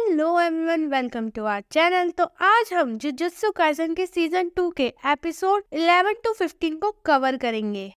Hello everyone, welcome to our channel. तो आज हम जुजुत्सु काइसेन के सीजन 2 के एपिसोड 11 to 15 को कवर करेंगे।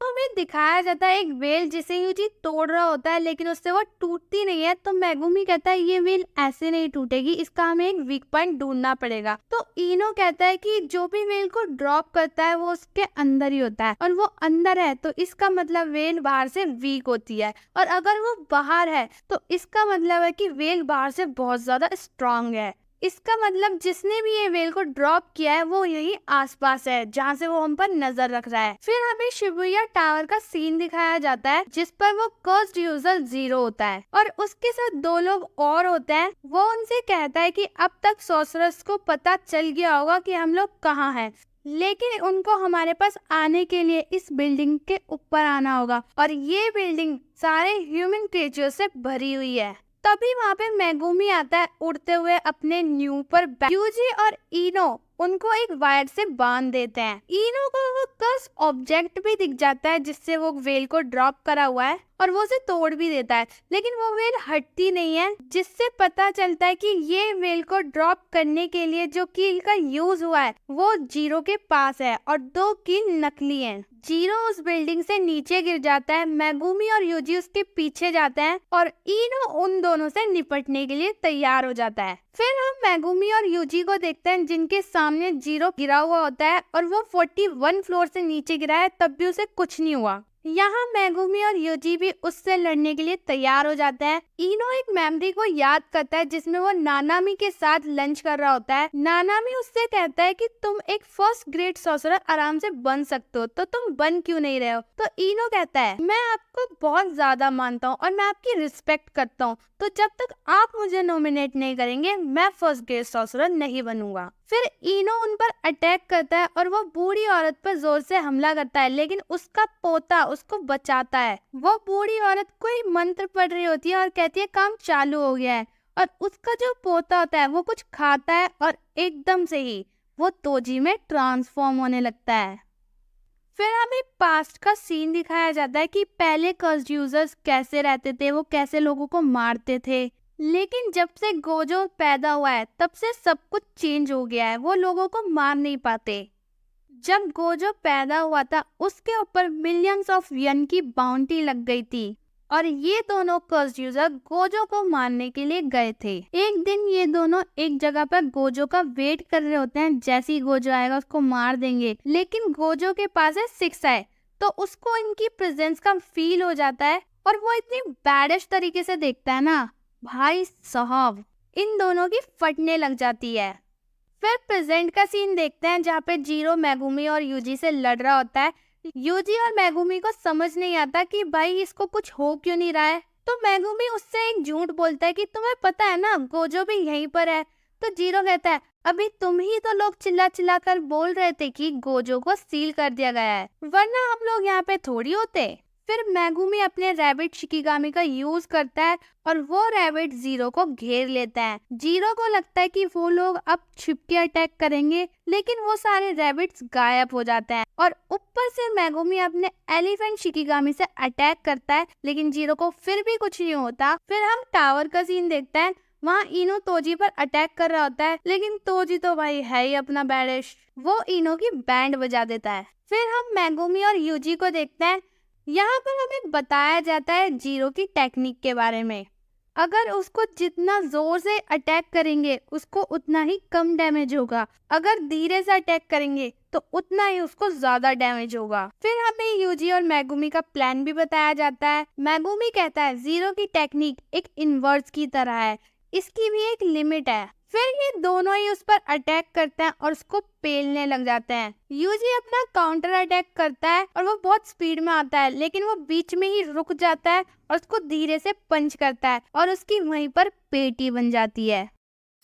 तो हमें दिखाया जाता है एक वेल जिसे यूजी तोड़ रहा होता है, लेकिन उससे वो टूटती नहीं है। तो मेगुमी कहता है ये वेल ऐसे नहीं टूटेगी, इसका हमें एक वीक पॉइंट ढूंढना पड़ेगा। तो इनो कहता है कि जो भी वेल को ड्रॉप करता है वो उसके अंदर ही होता है, और वो अंदर है तो इसका मतलब वेल बाहर से वीक होती है, और अगर वो बाहर है तो इसका मतलब है कि वेल बाहर से बहुत ज्यादा स्ट्रांग है। इसका मतलब जिसने भी ये वेल को ड्रॉप किया है वो यही आसपास है जहाँ से वो हम पर नजर रख रहा है। फिर हमें शिबुया टावर का सीन दिखाया जाता है जिस पर वो कर्स्ड यूजर जीरो होता है, और उसके साथ दो लोग और होते हैं। वो उनसे कहता है कि अब तक सॉर्सरर्स को पता चल गया होगा कि हम लोग कहाँ हैं, लेकिन उनको हमारे पास आने के लिए इस बिल्डिंग के ऊपर आना होगा, और ये बिल्डिंग सारे ह्यूमन क्रिएचर से भरी हुई है। तभी वहाँ पे मेगुमी आता है उड़ते हुए अपने न्यू पर। यूजी और इनो उनको एक वायर से बांध देते हैं। इनो को वो कस ऑब्जेक्ट भी दिख जाता है जिससे वो वेल को ड्रॉप करा हुआ है, और वो उसे तोड़ भी देता है, लेकिन वो वेल हटती नहीं है, जिससे पता चलता है कि ये वेल को ड्रॉप करने के लिए जो कील का यूज हुआ है वो जीरो के पास है, और दो कील नकली हैं। जीरो उस बिल्डिंग से नीचे गिर जाता है, मेगुमी और यूजी उसके पीछे जाते हैं, और इनो उन दोनों से निपटने के लिए तैयार हो जाता है। फिर हम मेगुमी और यूजी को देखते हैं जिनके सामने जीरो गिरा हुआ होता है, और वो 41 फ्लोर से नीचे गिरा है, तब भी उसे कुछ नहीं हुआ। यहाँ मेगुमी और यूजी भी उससे लड़ने के लिए तैयार हो जाते हैं। इनो एक मेमोरी को याद करता है जिसमें वो नानामी के साथ लंच कर रहा होता है। नानामी उससे कहता है कि तुम एक फर्स्ट ग्रेड सॉर्सरर आराम से बन सकते हो, तो तुम बन क्यों नहीं रहे हो। तो इनो कहता है मैं आपको बहुत ज्यादा मानता हूँ और मैं आपकी रिस्पेक्ट करता हूँ, तो जब तक आप मुझे नॉमिनेट नहीं करेंगे मैं फर्स्ट ग्रेड सॉर्सरर नहीं बनूंगा। फिर इनो उन पर अटैक करता है और वो बूढ़ी औरत पर जोर से हमला करता है, लेकिन उसका पोता उसको बचाता है। वो बूढ़ी औरत कोई मंत्र पढ़ रही होती है और कहती है काम चालू हो गया है, और उसका जो पोता होता है वो कुछ खाता है और एकदम से ही वो तोजी में ट्रांसफॉर्म होने लगता है। फिर हमें पास्ट का सीन दिखाया जाता है कि पहले कर्स्ड यूजर्स कैसे रहते थे, वो कैसे लोगों को मारते थे, लेकिन जब से गोजो पैदा हुआ है तब से सब कुछ चेंज हो गया है, वो लोगों को मार नहीं पाते। जब गोजो पैदा हुआ था उसके ऊपर मिलियंस ऑफ यन की बाउंटी लग गई थी, और ये दोनों कर्स्ड यूजर गोजो को मारने के लिए गए थे। एक दिन ये दोनों एक जगह पर गोजो का वेट कर रहे होते हैं, जैसे ही गोजो आएगा उसको मार देंगे, लेकिन गोजो के पास है 6 आई, तो उसको इनकी प्रेजेंस का फील हो जाता है, और वो इतनी बैडिश तरीके से देखता है ना, भाई साहब इन दोनों की फटने लग जाती है। फिर प्रेजेंट का सीन देखते हैं जहाँ पे जीरो मेगुमी और यूजी से लड़ रहा होता है। यूजी और मेगुमी को समझ नहीं आता कि भाई इसको कुछ हो क्यों नहीं रहा है, तो मेगुमी उससे एक झूठ बोलता है कि तुम्हें पता है ना गोजो भी यहीं पर है। तो जीरो कहता है अभी तुम ही तो लोग चिल्ला चिल्ला कर बोल रहे थे कि गोजो को सील कर दिया गया है, वरना हम लोग यहाँ पे थोड़ी होते। फिर मेगुमी अपने रैबिट शिकिगामी का यूज करता है और वो रैबिट जीरो को घेर लेता है। जीरो को लगता है कि वो लोग अब छिपके अटैक करेंगे, लेकिन वो सारे रैबिट्स गायब हो जाते हैं, और ऊपर से मेगुमी अपने एलिफेंट शिकिगामी से अटैक करता है, लेकिन जीरो को फिर भी कुछ नहीं होता। फिर हम टावर का सीन देखते हैं, वहाँ इनो तोजी पर अटैक कर रहा होता है, लेकिन तोजी तो भाई है ही अपना बैडिश, वो इनो की बैंड बजा देता है। फिर हम मेगुमी और यूजी को देखते हैं, यहाँ पर हमें बताया जाता है जीरो की टेक्निक के बारे में। अगर उसको जितना जोर से अटैक करेंगे उसको उतना ही कम डैमेज होगा, अगर धीरे से अटैक करेंगे तो उतना ही उसको ज्यादा डैमेज होगा। फिर हमें यूजी और मेगुमी का प्लान भी बताया जाता है। मेगुमी कहता है जीरो की टेक्निक एक इनवर्स की तरह है, इसकी भी एक लिमिट है। फिर ये दोनों ही उस पर अटैक करते हैं और उसको पेलने लग जाते हैं। यूजी अपना काउंटर अटैक करता है और वो बहुत स्पीड में आता है, लेकिन वो बीच में ही रुक जाता है और उसको धीरे से पंच करता है, और उसकी वहीं पर पेटी बन जाती है।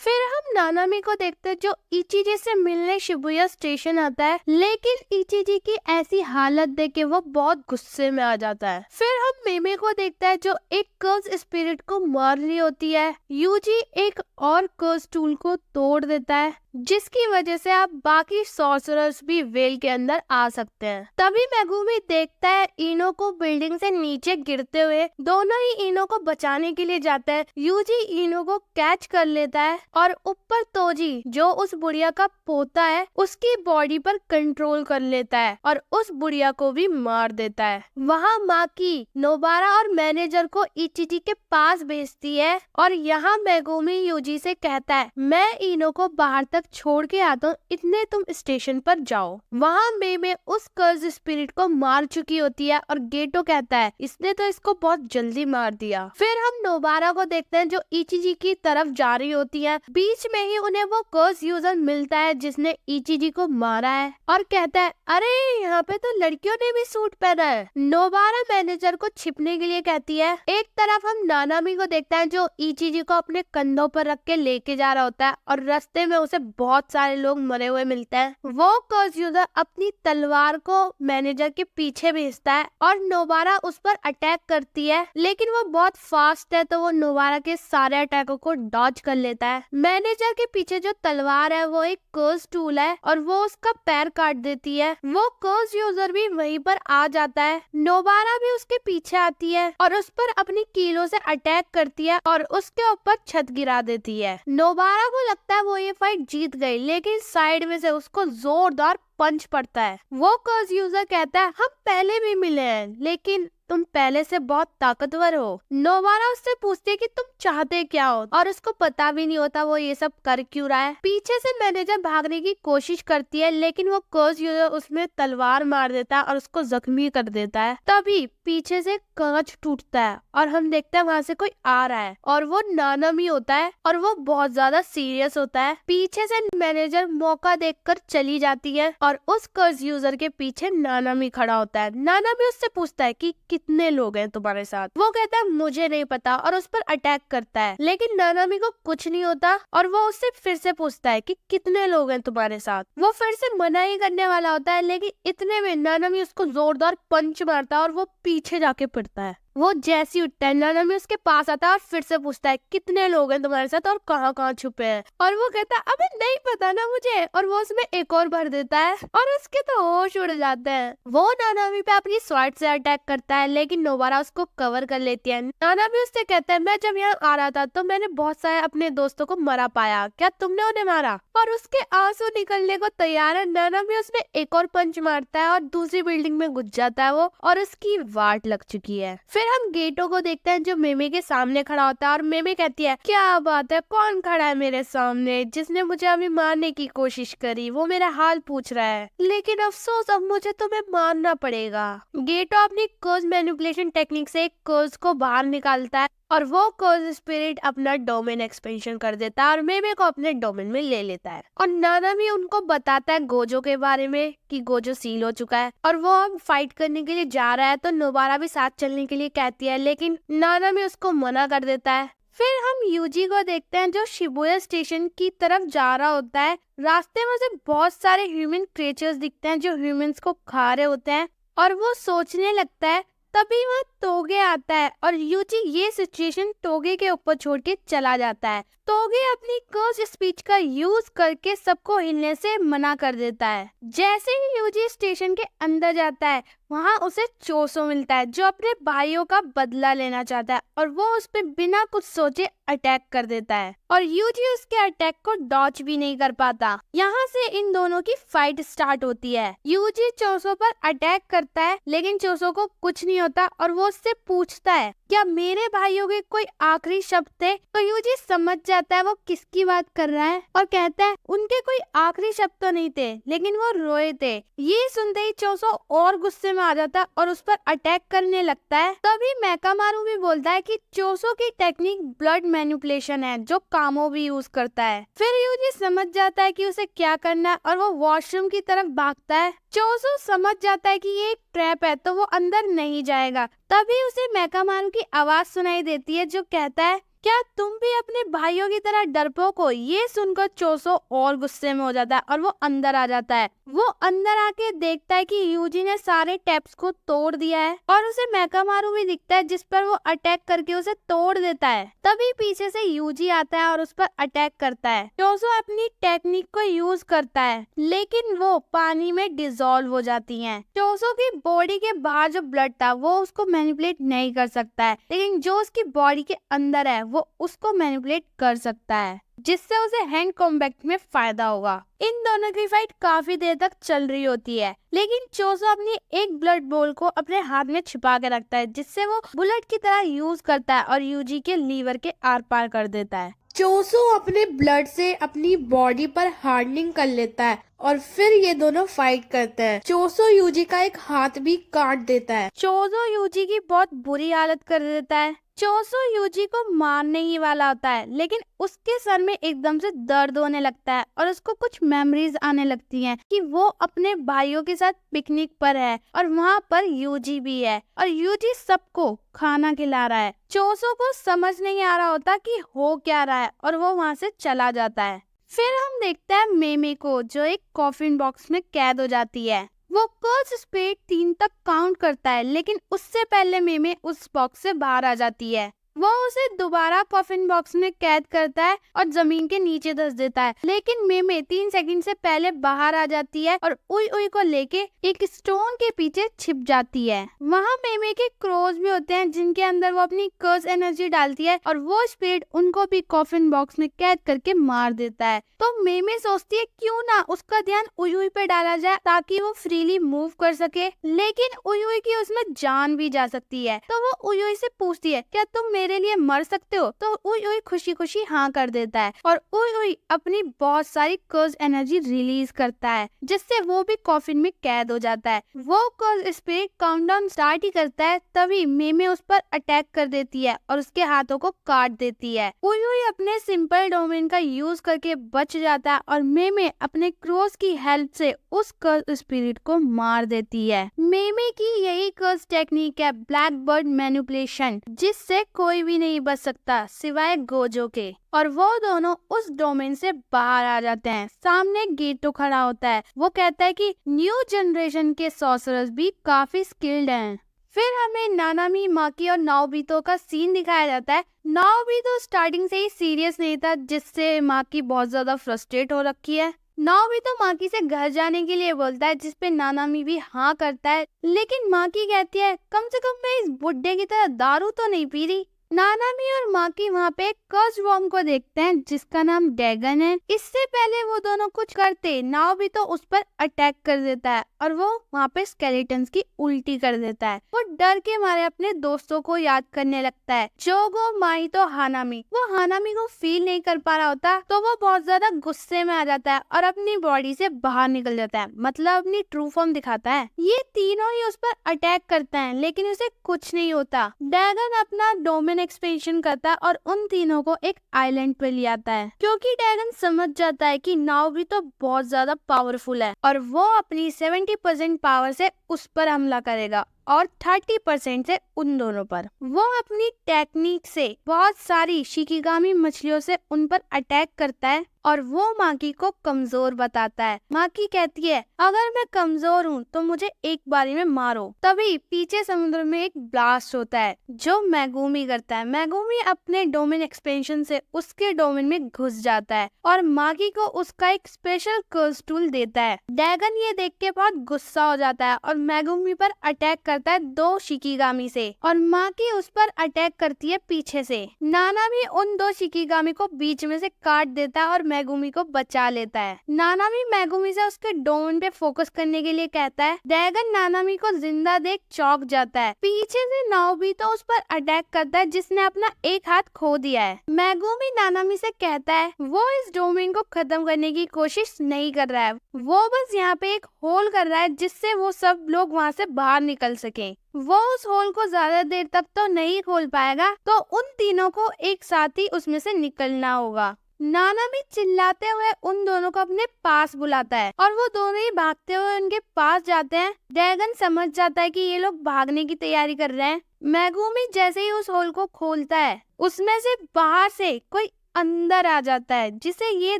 फिर हम नानामी को देखते हैं जो इचिजी से मिलने शिबुया स्टेशन आता है, लेकिन इचिजी की ऐसी हालत देख के वो बहुत गुस्से में आ जाता है। फिर हम मेमे को देखता है जो एक कर्स स्पिरिट को मार रही होती है। यूजी एक और कर्स टूल को तोड़ देता है, जिसकी वजह से आप बाकी सॉर्सरर्स भी वेल के अंदर आ सकते हैं। तभी मेगुमी देखता है इनो को बिल्डिंग से नीचे गिरते हुए। दोनों ही इनो को बचाने के लिए जाते हैं। यूजी इनो को कैच कर लेता है और ऊपर तोजी जो उस बुढ़िया का पोता है उसकी बॉडी पर कंट्रोल कर लेता है और उस बुढ़िया को भी मार देता है। वहाँ माकी नोबारा और मैनेजर को इचिजी के पास भेजती है और यहाँ मेगुमी यूजी से कहता है मैं इनो को बाहर तक छोड़ के आता हूँ, इतने तुम स्टेशन पर जाओ। वहाँ मेमे उस कर्ज स्पिरिट को मार चुकी होती है और गेटो कहता है इसने तो इसको बहुत जल्दी मार दिया। फिर हम नोबारा को देखते हैं जो इचिजी की तरफ जा रही होती है। बीच में ही उन्हें वो कर्ज यूजर मिलता है जिसने इचिजी को मारा है और कहता है अरे यहाँ पे तो लड़कियों ने भी सूट पहना है। नोबारा मैनेजर को छिपने के लिए कहती है। एक तरफ हम नानामी को देखते हैं जो इचिजी को अपने कंधों पर रख के लेके जा रहा होता है और रास्ते में उसे बहुत सारे लोग मरे हुए मिलते हैं। वो कर्ज यूजर अपनी तलवार को मैनेजर के पीछे भेजता है और नोबारा उस पर अटैक करती है, लेकिन वो बहुत फास्ट है तो वो नोबारा के सारे अटैकों को डॉज कर लेता है। मैनेजर के पीछे जो तलवार है वो एक कर्ज टूल है और वो उसका पैर काट देती है। वो कर्ज यूजर भी वहीं पर आ जाता है। नोबारा भी उसके पीछे आती है और उस पर अपनी कीलों से अटैक करती है और उसके ऊपर छत गिरा देती है। नोबारा को लगता है वो ये फाइट जीत गई, लेकिन साइड में से उसको जोरदार पंच पड़ता है। वो कर्ज यूजर कहता है हम पहले भी मिले हैं लेकिन तुम पहले से बहुत ताकतवर हो। नोबारा उससे पूछती है कि तुम चाहते क्या हो और उसको पता भी नहीं होता वो ये सब कर क्यों रहा है। पीछे से मैनेजर भागने की कोशिश करती है लेकिन वो कर्ज यूजर उसमें तलवार मार देता है और उसको जख्मी कर देता है। तभी पीछे से कांच टूटता है और हम देखते हैं वहाँ से कोई आ रहा है और वो नानामी होता है और वो बहुत ज्यादा सीरियस होता है। पीछे से मैनेजर मौका देखकर चली जाती है और उस कर्ज यूजर के पीछे नानामी खड़ा होता है। नानामी उससे पूछता है कि कितने लोग हैं तुम्हारे साथ। वो कहता है मुझे नहीं पता और उस पर अटैक करता है, लेकिन नानामी को कुछ नहीं होता और वो उससे फिर से पूछता है कि कितने लोग हैं तुम्हारे साथ। वो फिर से मना ही करने वाला होता है, लेकिन इतने में नानामी उसको जोरदार पंच मारता है और वो पीछे जाके पड़ता है। वो जैसी उठता है नानामी उसके पास आता है और फिर से पूछता है कितने लोग हैं तुम्हारे साथ और कहाँ कहाँ छुपे हैं। और वो कहता है अबे नहीं पता ना मुझे, और वो उसमें एक और भर देता है और उसके तो होश उड़ जाते हैं। वो नानामी पे अपनी स्वॉर्ड से अटैक करता है लेकिन नोबारा उसको कवर कर लेती है। नानामी उससे कहता है मैं जब यहाँ आ रहा था तो मैंने बहुत सारे अपने दोस्तों को मरा पाया, क्या तुमने उन्हें मारा? और उसके आंसू निकलने को तैयार है। नानामी उसमें एक और पंच मारता है और दूसरी बिल्डिंग में घुस जाता है वो, और उसकी वाट लग चुकी है। फिर हम गेटो को देखते हैं जो मेमे के सामने खड़ा होता है और मेमे कहती है क्या बात है, कौन खड़ा है मेरे सामने जिसने मुझे अभी मारने की कोशिश करी? वो मेरा हाल पूछ रहा है, लेकिन अफसोस अब मुझे तुम्हें मारना पड़ेगा। गेटो अपनी कर्ज मैनिपुलेशन टेक्निक से एक कर्ज को बाहर निकालता है और वो कर्ज स्पिरिट अपना डोमेन एक्सपेंशन कर देता है और मेमे को अपने डोमेन में ले लेता है। और नानामी उनको बताता है गोजो के बारे में कि गोजो सील हो चुका है और वो अब फाइट करने के लिए जा रहा है। तो नोबारा भी साथ चलने के लिए कहती है, लेकिन नानामी उसको मना कर देता है। फिर हम यूजी को देखते हैं जो शिबुया स्टेशन की तरफ जा रहा होता है। रास्ते में से बहुत सारे ह्यूमन क्रिएचर्स दिखते हैं जो ह्यूमंस को खा रहे होते हैं और वो सोचने लगता है। तभी वहाँ तोगे आता है और यूजी ये सिचुएशन तोगे के ऊपर छोड़ के चला जाता है। तोगे अपनी कर्ज स्पीच का यूज करके सबको हिलने से मना कर देता है। जैसे ही यूजी स्टेशन के अंदर जाता है वहाँ उसे चोसो मिलता है जो अपने भाइयों का बदला लेना चाहता है और वो उस पे बिना कुछ सोचे अटैक कर देता है और यूजी उसके अटैक को डॉच भी नहीं कर पाता। यहाँ से इन दोनों की फाइट स्टार्ट होती है। यूजी चोसो पर अटैक करता है लेकिन चोसो को कुछ नहीं होता और वो उससे पूछता है क्या मेरे भाइयों के कोई आखिरी शब्द थे? तो यूजी समझ जाता है वो किसकी बात कर रहा है और कहता है उनके कोई आखिरी शब्द तो नहीं थे लेकिन वो रोए थे। ये सुनते ही चोसो और गुस्से में आ जाता है और उस पर अटैक करने लगता है। तभी मेकामारू भी बोलता है कि चोसो की टेक्निक ब्लड मैनिपुलेशन है जो कामो भी यूज करता है। फिर यूजी समझ जाता है कि उसे क्या करना है और वो वॉशरूम की तरफ भागता है। चोसो समझ जाता है कि ये एक ट्रैप है तो वो अंदर नहीं जाएगा। तभी उसे मेकामारू की आवाज सुनाई देती है जो कहता है क्या तुम भी अपने भाइयों की तरह डरपोक हो, ये सुनकर चोसो और गुस्से में हो जाता है और वो अंदर आ जाता है। वो अंदर आके देखता है कि यूजी ने सारे टैप्स को तोड़ दिया है और उसे मेकामारू भी दिखता है, जिस पर वो अटैक करके उसे तोड़ देता है। तभी पीछे से यूजी आता है और उस पर अटैक करता है। चोसो अपनी टेक्निक को यूज करता है, लेकिन वो पानी में डिसॉल्व हो जाती हैं। चोसो की बॉडी के बाहर जो ब्लड था वो उसको मैनिपुलेट नहीं कर सकता है, लेकिन जो उसकी बॉडी के अंदर है वो उसको मैनिपुलेट कर सकता है, जिससे उसे हैंड कॉम्बैट में फायदा होगा। इन दोनों की फाइट काफी देर तक चल रही होती है, लेकिन चोसो अपनी एक ब्लड बॉल को अपने हाथ में छिपा के रखता है, जिससे वो बुलेट की तरह यूज करता है और यूजी के लीवर के आर पार कर देता है। चोसो अपने ब्लड से अपनी बॉडी पर हार्डनिंग कर लेता है और फिर ये दोनों फाइट करते हैं। चोसो यूजी का एक हाथ भी काट देता है। चोसो यूजी की बहुत बुरी हालत कर देता है। चोसो यूजी को मारने ही वाला होता है, लेकिन उसके सर में एकदम से दर्द होने लगता है और उसको कुछ मेमोरीज आने लगती हैं कि वो अपने भाइयों के साथ पिकनिक पर है और वहाँ पर यूजी भी है और यूजी सबको खाना खिला रहा है। चोसो को समझ नहीं आ रहा होता कि हो क्या रहा है और वो वहाँ से चला जाता है। फिर हम देखते हैं मेमे को, जो एक कॉफिन बॉक्स में कैद हो जाती है। वो कर्स स्पीड 3 तक काउंट करता है, लेकिन उससे पहले मेमे उस बॉक्स से बाहर आ जाती है। वो उसे दोबारा कॉफिन बॉक्स में कैद करता है और जमीन के नीचे धंस देता है, लेकिन मेमे 3 सेकंड से पहले बाहर आ जाती है और उई उई को लेके एक स्टोन के पीछे छिप जाती है। वहाँ मेमे के क्रोज भी होते हैं, जिनके अंदर वो अपनी कर्स एनर्जी डालती है और वो स्पीड उनको भी कॉफिन बॉक्स में कैद करके मार देता है। तो मेमे सोचती है क्यों ना उसका ध्यान उई उई पे डाला जाए ताकि वो फ्रीली मूव कर सके, लेकिन उई उई की उसमें जान भी जा सकती है। तो वो उई उई से पूछती है क्या तुम मेरे लिए मर सकते हो? तो उई उई खुशी खुशी हाँ कर देता है और उई उई अपनी बहुत सारी कर्स एनर्जी रिलीज करता है, जिससे वो भी कॉफिन में कैद हो जाता है। वो कर्स स्पिरिट काउंटडाउन स्टार्ट ही करता है, तभी मेमे उस पर अटैक कर देती है और उसके हाथों को काट देती है। उई उई अपने सिंपल डोमेन का यूज करके बच जाता है और मेमे अपने क्रोस की हेल्प से उस कर्स स्पिरिट को मार देती है। मेमे की यही कर्स टेक्निक है ब्लैक बर्ड मैनिपुलेशन, जिससे कोई भी नहीं बच सकता सिवाय गोजो के। और वो दोनों उस डोमेन से बाहर आ जाते हैं। सामने गेटो खड़ा होता है। वो कहता है कि न्यू जनरेशन के सॉर्सरर्स भी काफी स्किल्ड हैं। फिर हमें नानामी, माकी और नाओबितो का सीन दिखाया जाता है। नाओबितो स्टार्टिंग से ही सीरियस नहीं था, जिससे माकी बहुत ज्यादा फ्रस्ट्रेट हो रखी है। नाओबितो माकी से घर जाने के लिए बोलता है, जिसपे नानामी भी हाँ करता है, लेकिन माकी कहती है कम से कम मैं इस बुड्ढे की तरह दारू तो नहीं पी रही। नानामी और माकी वहाँ पे एक कर्स वॉर्म को देखते हैं, जिसका नाम डैगन है। इससे पहले वो दोनों कुछ करते, नाओबितो उस पर अटैक कर देता है और वो वहाँ पे स्केलेटन्स की उल्टी कर देता है। वो डर के मारे अपने दोस्तों को याद करने लगता है, जोगो, माहितो, हानामी। वो हानामी को फील नहीं कर पा रहा होता, तो वो बहुत ज्यादा गुस्से में आ जाता है और अपनी बॉडी से बाहर निकल जाता है, मतलब अपनी ट्रू फॉर्म दिखाता है। ये तीनों ही उस पर अटैक करते हैं, लेकिन उसे कुछ नहीं होता। डैगन अपना डोमेन एक्सपेंशन करता है और उन तीनों को एक आइलैंड पे ले आता है, क्योंकि डैगन समझ जाता है कि नाओबितो बहुत ज्यादा पावरफुल है और वो अपनी 70% पावर से उस पर हमला करेगा और 30% से उन दोनों पर। वो अपनी टेक्निक से बहुत सारी शिकिगामी मछलियों से उन पर अटैक करता है और वो माकी को कमजोर बताता है। माकी कहती है अगर मैं कमजोर हूँ तो मुझे एक बारी में मारो। तभी पीछे समुद्र में एक ब्लास्ट होता है जो मेगुमी करता है। मेगुमी अपने डोमेन एक्सपेंशन से उसके डोमेन में घुस जाता है और माकी को उसका एक स्पेशल कर्स टूल देता है। डैगन ये देख के बहुत गुस्सा हो जाता है और मेगुमी पर अटैक करता है 2 शिकिगामी से, और माकी उस पर अटैक करती है पीछे से। नानामी उन 2 शिकिगामी को बीच में से काट देता है और मेगुमी को बचा लेता है। नानामी मेगुमी से उसके डोमेन पे फोकस करने के लिए कहता है। डैगन नानामी को जिंदा देख चौंक जाता है। पीछे से नाओबितो उस पर अटैक करता है, जिसने अपना एक हाथ खो दिया है। मेगुमी नानामी से कहता है वो इस डोमेन को खत्म करने की कोशिश नहीं कर रहा है, वो बस यहाँ पे एक होल कर रहा है जिससे वो सब लोग वहाँ से बाहर निकल सके। वो उस होल को ज्यादा देर तक तो नहीं खोल पाएगा, तो उन तीनों को एक साथ ही उसमें से निकलना होगा। नानामी चिल्लाते हुए उन दोनों को अपने पास बुलाता है और वो दोनों ही भागते हुए उनके पास जाते हैं। ड्रैगन समझ जाता है कि ये लोग भागने की तैयारी कर रहे हैं। मेगुमी जैसे ही उस होल को खोलता है, उसमें से बाहर से कोई अंदर आ जाता है, जिसे ये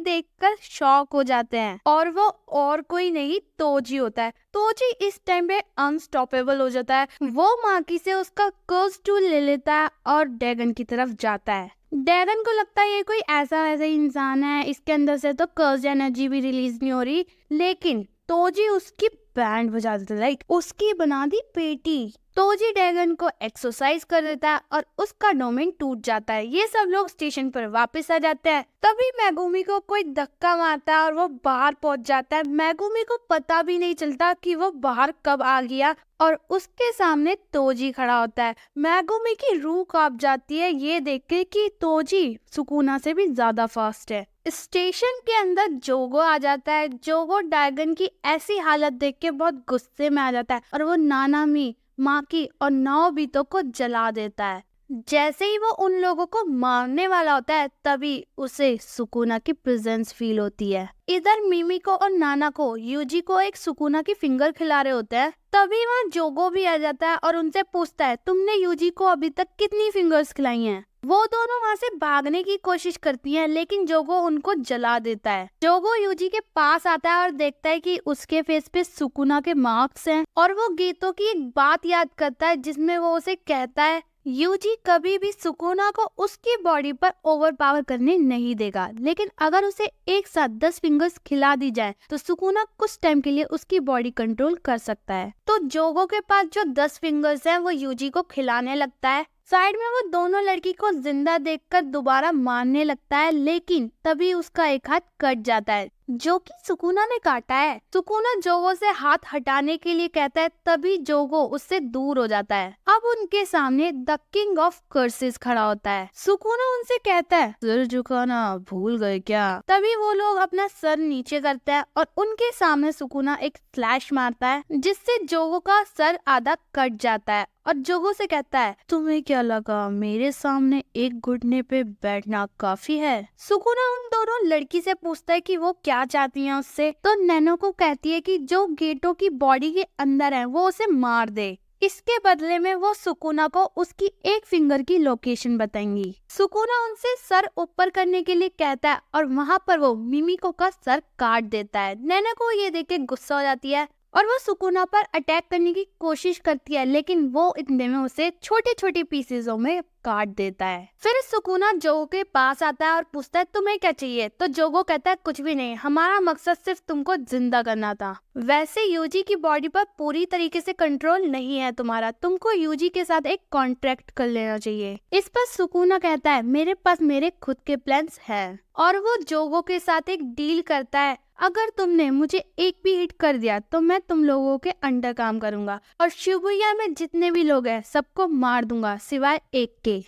देखकर शॉक हो जाते हैं और वो और कोई नहीं तोजी होता है। तोजी इस टाइम पे अनस्टॉपेबल हो जाता है। वो माकी से उसका कर्ज टूल ले लेता है और डैगन की तरफ जाता है। डैगन को लगता है ये कोई ऐसा वैसा इंसान है, इसके अंदर से तो कर्ज एनर्जी भी रिलीज नहीं हो रही, लेकिन तोजी उसकी बैंड बजा देता है, लाइक उसकी बना दी पेटी। तोजी डैगन को एक्सरसाइज कर देता है और उसका डोमेन टूट जाता है। ये सब लोग स्टेशन पर वापस आ जाते हैं। तभी मेगुमी को कोई धक्का मारता है और वो बाहर पहुंच जाता है। मेगुमी को पता भी नहीं चलता कि वो बाहर कब आ गया और उसके सामने तोजी खड़ा होता है। मेगुमी की रूह कांप जाती है ये देख के कि तोजी सुकुना से भी ज्यादा फास्ट है। स्टेशन के अंदर जोगो आ जाता है। जोगो डैगन की ऐसी हालत देख के बहुत गुस्से में आ जाता है और वो नानामी, माकी और नोबितो को जला देता है। जैसे ही वो उन लोगों को मारने वाला होता है तभी उसे सुकुना की प्रेजेंस फील होती है। इधर मिमिको और नाना को यूजी को एक सुकुना की फिंगर खिला रहे होते हैं। तभी वहाँ जोगो भी आ जाता है और उनसे पूछता है, तुमने यूजी को अभी तक कितनी फिंगर्स खिलाई हैं? वो दोनों वहाँ से भागने की कोशिश करती हैं, लेकिन जोगो उनको जला देता है। जोगो यूजी के पास आता है और देखता है कि उसके फेस पे सुकुना के मार्क्स हैं और वो गीतो की एक बात याद करता है जिसमें वो उसे कहता है यूजी कभी भी सुकुना को उसकी बॉडी पर ओवरपावर करने नहीं देगा, लेकिन अगर उसे एक साथ 10 फिंगर्स खिला दी जाए तो सुकुना कुछ टाइम के लिए उसकी बॉडी कंट्रोल कर सकता है। तो जोगो के पास जो 10 फिंगर्स हैं वो यूजी को खिलाने लगता है। साइड में वो दोनों लड़की को जिंदा देखकर दोबारा मारने लगता है, लेकिन तभी उसका एक हाथ कट जाता है जो कि सुकुना ने काटा है। सुकुना जोगो से हाथ हटाने के लिए कहता है, तभी जोगो उससे दूर हो जाता है। अब उनके सामने द किंग ऑफ कर्सेस खड़ा होता है। सुकुना उनसे कहता है, सिर झुकाना भूल गए क्या? तभी वो लोग अपना सर नीचे करते हैं और उनके सामने सुकुना एक स्लैश मारता है जिससे जोगो का सर आधा कट जाता है और जोगो से कहता है, तुम्हें क्या लगा मेरे सामने एक घुटने पे बैठना काफी है? सुकुना उन दोनों लड़की से पूछता है कि वो क्या चाहती हैं उससे। तो नैनो को कहती है कि जो गेटो की बॉडी के अंदर है वो उसे मार दे। इसके बदले में वो सुकुना को उसकी एक फिंगर की लोकेशन बताएंगी। सुकुना उनसे सर ऊपर करने के लिए कहता है और वहाँ पर वो मिमिको का सर काट देता है। नैनो को ये देख के गुस्सा हो जाती है और वो सुकुना पर अटैक करने की कोशिश करती है, लेकिन वो इतने में उसे छोटे छोटे पीसेसों में काट देता है। फिर सुकुना जोगो के पास आता है और पूछता है, तुम्हें क्या चाहिए? तो जोगो कहता है, कुछ भी नहीं, हमारा मकसद सिर्फ तुमको जिंदा करना था। वैसे यूजी की बॉडी पर पूरी तरीके से कंट्रोल नहीं है तुम्हारा, तुमको यूजी के साथ एक कॉन्ट्रैक्ट कर लेना चाहिए। इस पर सुकुना कहता है, मेरे पास मेरे खुद के प्लान्स हैं, और वो जोगो के साथ एक डील करता है, अगर तुमने मुझे एक भी हिट कर दिया तो मैं तुम लोगों के अंडर काम करूंगा और शिबुया में जितने भी लोग हैं सबको मार दूंगा सिवाय एक के।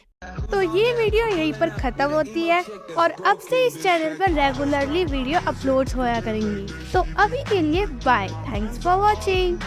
तो ये वीडियो यहीं पर खत्म होती है और अब से इस चैनल पर रेगुलरली वीडियो अपलोड होया करेंगी। तो अभी के लिए बाय, थैंक्स फॉर वॉचिंग।